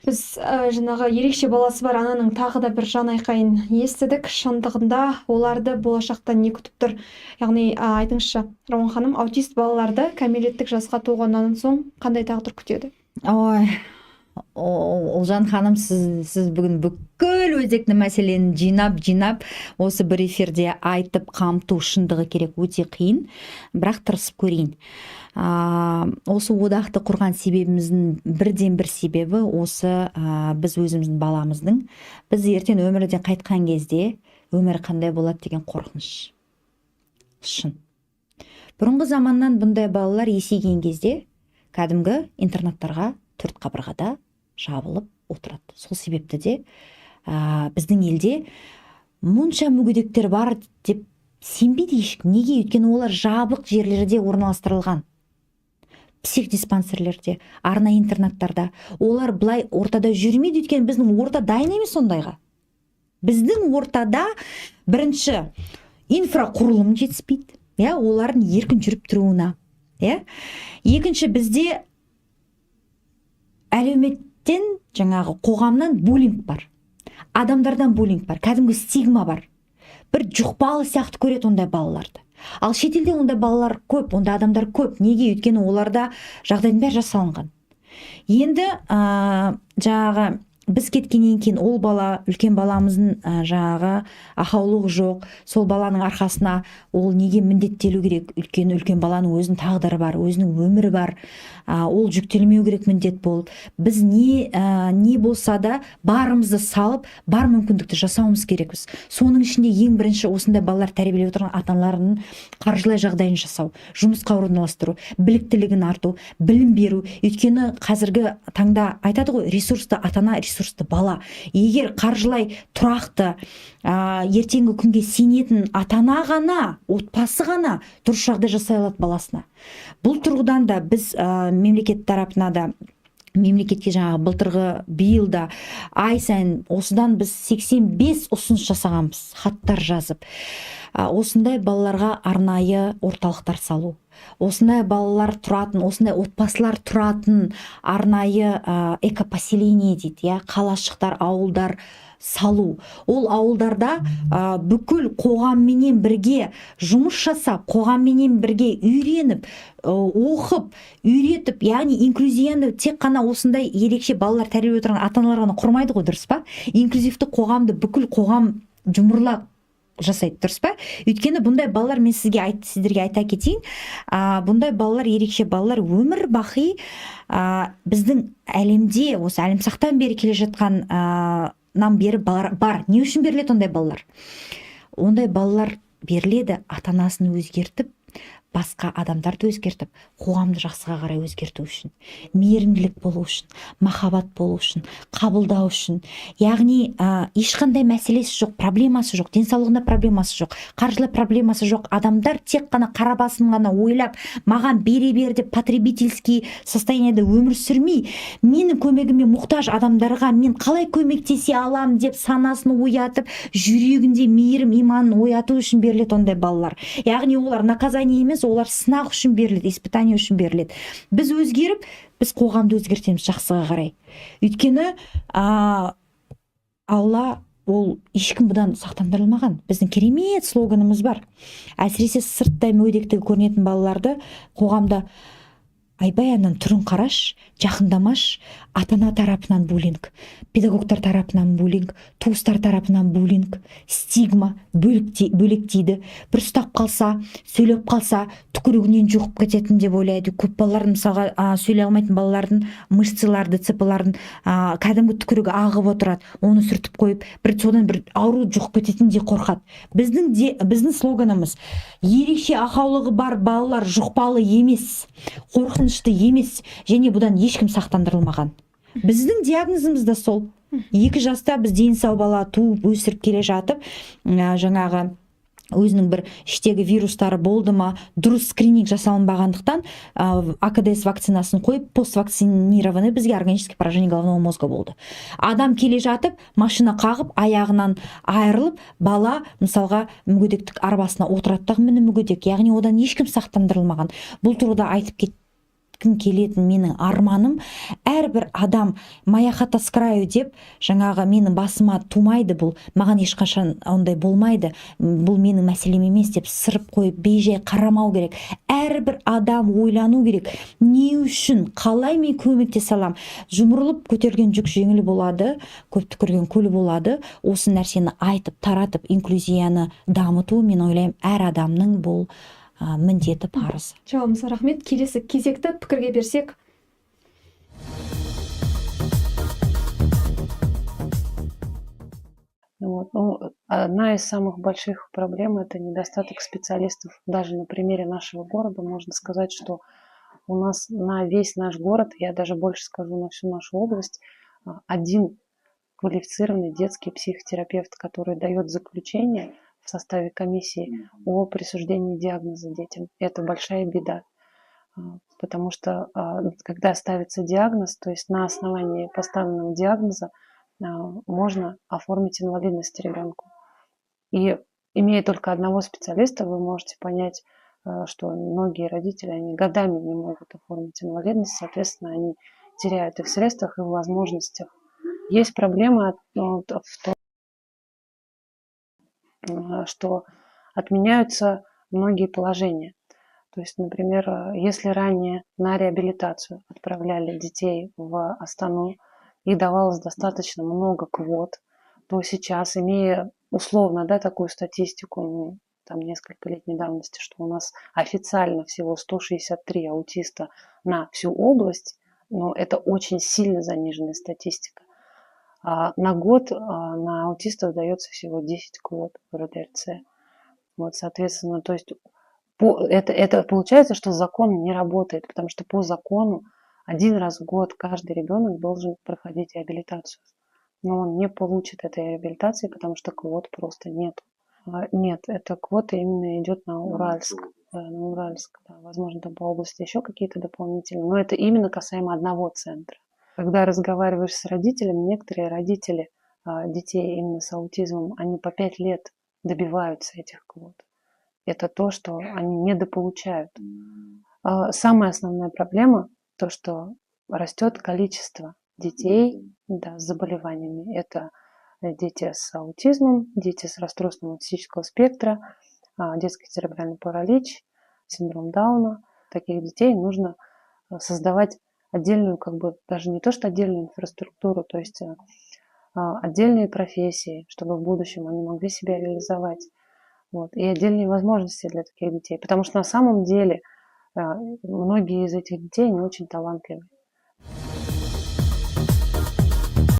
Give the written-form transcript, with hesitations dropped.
Біз жаңағы ерекше баласы бар ананың тағы да бір жан айқайын естідік. Шындығында оларды болашақта не күтіп тұр? Яғни айтыңызшы, Рауан ханым, аутист балаларды кәмелеттік жасқа толғаннан соң қандай тағдыр күтеді? Ой, Ұлжан ханым, сіз бүгін бүкіл өзекті мәселені жинап осы бір эфирде айтып қамту шындығы керек, өте қиын, бірақ тырысып көрейін. Осы одақты құрған себебіміздің бірден бір себебі осы біз өзіміздің баламыздың, біз ертең өмірден қайтқан кезде өмір қандай болады деген қорқыныш. Шын. Бұрынғы заманнан бұндай балалар есейген кезде кәдімгі интернаттарға төрт қабырғада жабылып отырады. Сол себепті де біздің елде мұнша мүгедектер бар деп сенбейді ешкім. Неге? Өйткені олар жабық жерлерде орналастырылған. Психдиспансерлерде, арнайы интернаттарда. Олар былай ортада жүрмейді, өйткені біздің орта дайын емес сондайға. Біздің ортада бірінші инфрақұрылым жетіспейді. Олардың еркін жүріп тұруына. Екінші, бізде әлеуметтен, жаңағы қоғамнан буллинг бар. Адамдардан буллинг бар, кәдімгі стигма бар. Бір жұқпалы сияқты көреді ондай балаларды. Ал шетелде ондай балалар көп, ондай адамдар көп. Неге? Өйткені оларда жағдайдың бәрі жасалынған. Енді жаңағы біз кеткеннен кейін ол бала, үлкен баламыздың жаңағы ақаулығы жоқ. Сол баланың арқасына ол неге міндеттелу керек? Үлкен баланың өзінің тағдыры бар, өзінің өмірі бар. Ол жүктелмеу керек міндет болып. Біз не болса да барымызды салып, бар мүмкіндікті жасауымыз керекпіз. Соның ішінде ең бірінші осындай балалар тәрбиелеп отырған ата-аналардың қаржылай жағдайын жасау, жұмысқа орналастыру, біліктілігін арту, білім беру. Өйткені қазіргі таңда айтады ғой, ресурсты ата-ана, ресурсты бала. Егер қаржылай тұрақты, ертеңгі күнге сенетін ата-ана ғана, отбасы ғана дұрыс жағдай жасай алады баласына. Бұл тұрғыдан да біз мемлекет тарапына да, мемлекетке жаңағы былтырғы биылда ай сайын осыдан біз 85 ұсыныс жасағанбыз, хаттар жазып. Осындай балаларға арнайы орталықтар салу. Осындай балалар тұратын, осындай отбасылар тұратын арнайы экопоселение дейді, қалашықтар, ауылдар салу. Ол ауылдарда бүкіл қоғамменен бірге жұмыс жасап, қоғамменен бірге үйреніп, оқып, үйретіп, яғни инклюзияны тек қана осындай ерекше балалар тәрбиелеп отырған ата-аналар ғана құрмайды ғой, дұрыс па? Инклюзивті қоғамды бүкіл қоғам жұмырла жасайды, дұрыс па? Өйткені бұндай балалар, мен сіздерге айта кетейін, бұндай балалар, ерекше балалар өмір бақи біздің әлемде, осы әлімсақтан бері келе жатқан бері бар. Не үшін беріледі ондай балалар? Ондай балалар беріледі ата-анасын өзгертіп, басқа адамдарды өзгертіп, қоғамды жақсыға қарай өзгерту үшін, мейірімділік болу үшін, махаббат болу үшін, қабылдау үшін. Яғни ешқандай мәселесі жоқ, проблемасы жоқ, денсаулығында проблемасы жоқ, қаржылай проблемасы жоқ. Адамдар тек қана қара басын ғана ойлап, маған бере деп потребительский состояниеде өмір сүрмей, менің көмегіме мұқтаж адамдарға мен қалай көмектесе алам деп санасын оятып, жүрегінде мейірім, иманын ояту үшін беріледі ондай балалар. Яғни олар наказание емес, олар сынақ үшін беріледі, испытание үшін беріледі. Біз өзгеріп, біз қоғамды өзгертеміз жақсыға қарай. Өйткені Алла, ол ешкім бұдан сақтандырылмаған. Біздің керемет слоганымыз бар. Әсіресе сырттай мүгедектігі көрінетін балаларды қоғамда айбай анан түрін қараш, жақындамаш, ата-ана тарапынан буллинг, педагогтар тарапынан буллинг, туыстар тарапынан буллинг, стигма, бөлектейді. Бір ұстап қалса, сөйлеп қалса, түкірігінен жұғып кететін деп ойлайды. Көп балалардың, мысалға, сөйлей алмайтын балалардың мышцаларды, цепаларын кәдімгі түкірігі ағып отырады. Оны сүртіп қойып, содан бір ауру жұғып кететін де қорқады. Біздің слоганымыз: ерекше ақаулығы бар балалар жұқпалы емес, қорқынышты емес, және бұдан ешкім сақтандырылмаған. Біздің диагнозымыз да сол. 2 жаста біз дені сау бала туып өсіріп келе жатып, жаңағы өзінің бір іштегі вирустары болды ма, дұрыс скрининг жасалынбағандықтан АКДС вакцинасын қойып, поствакцинированный бізге органическое поражение головного мозга болды. Адам келе жатып, машина қағып, аяғынан айырылып, бала мысалға мүгедектік арбасына отыраттағы міне мүгедек, яғни одан ешкім сақтандырылмаған. Бұл тұрғыда айтып жеткім келетін менің арманым, әрбір адам маяхата с краю деп, жаңағы менің басыма тумайды бұл, маған ешқашан ондай болмайды, бұл менің мәселем емес деп сырып қойып бейжай қарамау керек. Әрбір адам ойлану керек, не үшін, қалай мен көмектесе аламын. Жұмырылып көтерген жүк жеңіл болады, көп түкірген көл болады. Осы нәрсені айтып, таратып, инклюзияны дамыту, мен ойлаймын, әр адамның бұл міндеті, парызы. Жауабыңызға рахмет. Келесі кезекті пікірге берсек. Одна из самых больших проблем – это недостаток специалистов. Даже на примере нашего города можно сказать, что у нас на весь наш город, я даже больше скажу, на всю нашу область, один квалифицированный детский психотерапевт, который дает заключение в составе комиссии о присуждении диагноза детям. Это большая беда, потому что когда ставится диагноз, то есть на основании поставленного диагноза можно оформить инвалидность ребенку. И имея только одного специалиста, вы можете понять, что многие родители, они годами не могут оформить инвалидность, соответственно, они теряют и в средствах, и в возможностях. Есть проблема в том, что отменяются многие положения. То есть, например, если ранее на реабилитацию отправляли детей в Астану и давалось достаточно много квот, то сейчас, имея условно такую статистику, там несколько летней давности, что у нас официально всего 163 аутиста на всю область, но это очень сильно заниженная статистика. На год на аутистов дается всего 10 квот в РДРЦ. Вот, соответственно, то есть это получается, что закон не работает, потому что по закону один раз в год каждый ребенок должен проходить реабилитацию. Но он не получит этой реабилитации, потому что квот просто нет. Нет, эта квота именно идет на Уральск. Да, на Уральск. Да. Возможно, там по области еще какие-то дополнительные, но это именно касаемо одного центра. Когда разговариваешь с родителями, некоторые родители детей именно с аутизмом, они по 5 лет добиваются этих квот. Это то, что они недополучают. Самая основная проблема – то, что растет количество детей с заболеваниями. Это дети с аутизмом, дети с расстройством аутистического спектра, детский церебральный паралич, синдром Дауна. Таких детей нужно создавать отдельную, даже не то, что отдельную инфраструктуру, то есть отдельные профессии, чтобы в будущем они могли себя реализовать. Вот, и отдельные возможности для таких детей. Потому что на самом деле многие из этих детей не очень талантливы.